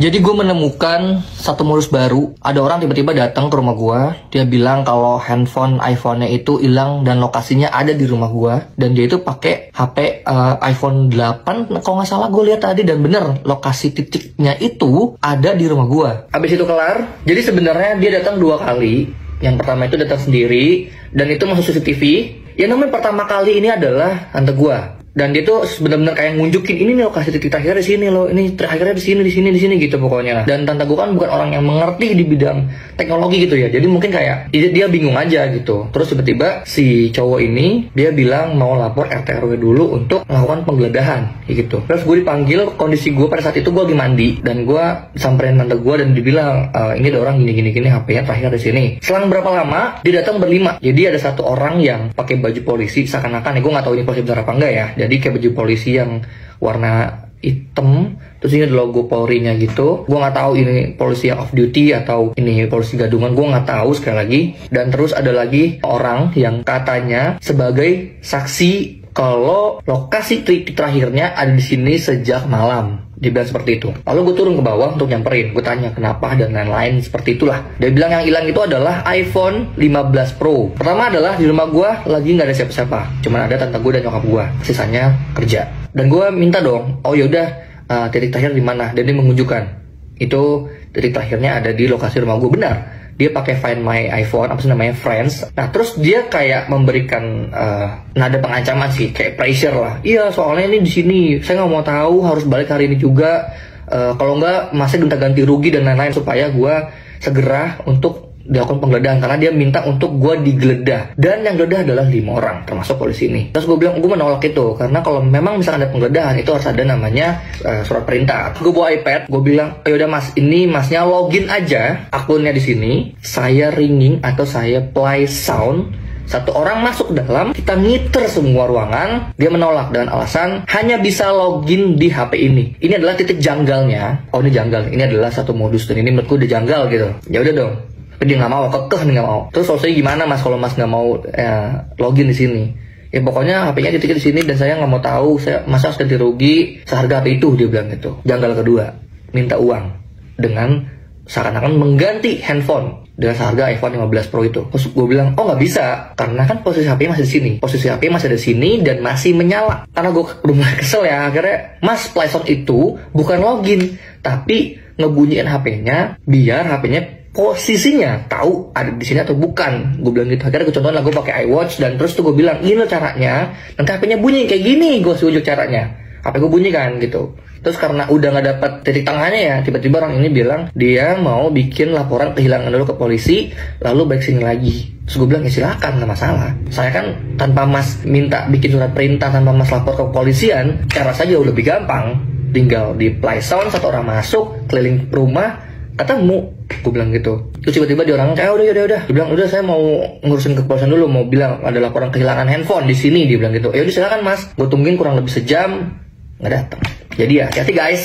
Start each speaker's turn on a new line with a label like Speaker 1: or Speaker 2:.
Speaker 1: Jadi gue menemukan satu modus baru. Ada orang tiba-tiba datang ke rumah gue. Dia bilang kalau handphone iPhone-nya itu hilang dan lokasinya ada di rumah gue. Dan dia itu pakai HP iPhone 8 kalau nggak salah gue lihat tadi. Dan bener, lokasi titiknya itu ada di rumah gue. Habis itu kelar. Jadi sebenarnya dia datang 2 kali. Yang pertama itu datang sendiri. Dan itu masuk CCTV. Yang namanya pertama kali ini adalah tante gue. Dan dia tuh benar-benar kayak ngunjukin ini nih lokasi titik terakhirnya di sini loh, ini terakhirnya di sini gitu pokoknya. Dan tante gue kan bukan orang yang mengerti di bidang teknologi gitu ya, jadi mungkin kayak dia bingung aja gitu. Terus tiba-tiba si cowok ini dia bilang mau lapor RT RW dulu untuk melakukan penggeledahan gitu. Terus gue dipanggil, kondisi gue pada saat itu gue lagi mandi dan gue samperin tante gue dan dibilang ini ada orang gini HP-nya terakhir di sini. Selang berapa lama dia datang berlima. Jadi ada satu orang yang pakai baju polisi seakan-akan, gue nggak tahu ini polisi benar apa enggak ya. Jadi kayak baju polisi yang warna hitam, terus ini ada logo Polri-nya gitu. Gue nggak tahu ini polisi yang off duty atau ini polisi gadungan, gue nggak tahu sekali lagi. Dan terus ada lagi orang yang katanya sebagai saksi kalau lokasi titik terakhirnya ada di sini sejak malam. Dia bilang seperti itu. Lalu gue turun ke bawah untuk nyamperin. Gue tanya kenapa dan lain-lain seperti itulah. Dia bilang yang hilang itu adalah iPhone 15 Pro. Pertama adalah di rumah gue lagi nggak ada siapa-siapa. Cuman ada tante gue dan nyokap gue. Sisanya kerja. Dan gue minta dong, oh yaudah titik terakhir di mana? Dan dia menunjukkan itu titik terakhirnya ada di lokasi rumah gue. Benar. Dia pakai Find My iPhone, apa sih namanya, Friends. Nah, terus dia kayak memberikan nada pengancaman sih, kayak pressure lah. Iya, soalnya ini di sini, saya nggak mau tahu, harus balik hari ini juga. Kalau nggak, masih ganti rugi dan lain-lain supaya gue segera untuk dilakukan penggeledahan, karena dia minta untuk gue digeledah. Dan yang geledah adalah 5 orang, termasuk polisi ini. Terus gue bilang, gue menolak itu, karena kalau memang misalkan ada penggeledahan, itu harus ada namanya surat perintah. Gue bawa iPad, gue bilang, yaudah mas, ini masnya login aja akunnya di sini. Saya ringing atau saya play sound. Satu orang masuk ke dalam, kita ngiter semua ruangan. Dia menolak dengan alasan hanya bisa login di HP ini. Ini adalah titik janggalnya. Oh ini janggal, ini adalah satu modus dan ini menurutku udah janggal gitu. Ya udah dong. Dia nggak mau, kekeh nih nggak mau. Terus solusinya gimana mas kalau mas nggak mau login di sini? Ya pokoknya HP-nya titik di sini dan saya nggak mau tahu. Masa harus ganti rugi seharga HP itu, dia bilang gitu. Janggal kedua, minta uang dengan seakan-akan mengganti handphone dengan seharga iPhone 15 Pro itu. Terus gue bilang, oh nggak bisa, karena kan posisi HP masih di sini. Posisi HP masih ada di sini dan masih menyala. Karena gue udah mulai kesel ya, akhirnya mas play sound itu bukan login, tapi ngebunyiin HP-nya biar HP-nya posisinya tahu ada di sini atau bukan. Gue bilang gitu. Akhirnya gue contohin lah, gue pakai iWatch dan terus tuh gue bilang ini loh caranya. Nanti HP-nya bunyi kayak gini, gue tunjuk caranya. HP gue bunyi kan gitu. Terus karena udah nggak dapat titik tengahnya ya, tiba-tiba orang ini bilang dia mau bikin laporan kehilangan dulu ke polisi, lalu balik sini lagi. Terus gue bilang ya silakan, nggak masalah. Saya kan tanpa mas minta bikin surat perintah, tanpa mas lapor ke kepolisian, cara saja udah lebih gampang. Tinggal di play sound, satu orang masuk keliling rumah ketemu. Gue bilang gitu. Terus tiba-tiba dia orang kayak udah. Dia bilang udah saya mau ngurusin ke kepolisian dulu, mau bilang ada laporan kehilangan handphone di sini. Dia bilang gitu. Ya udah silakan mas. Gue tungguin kurang lebih sejam, nggak datang. Jadi ya hati-hati guys.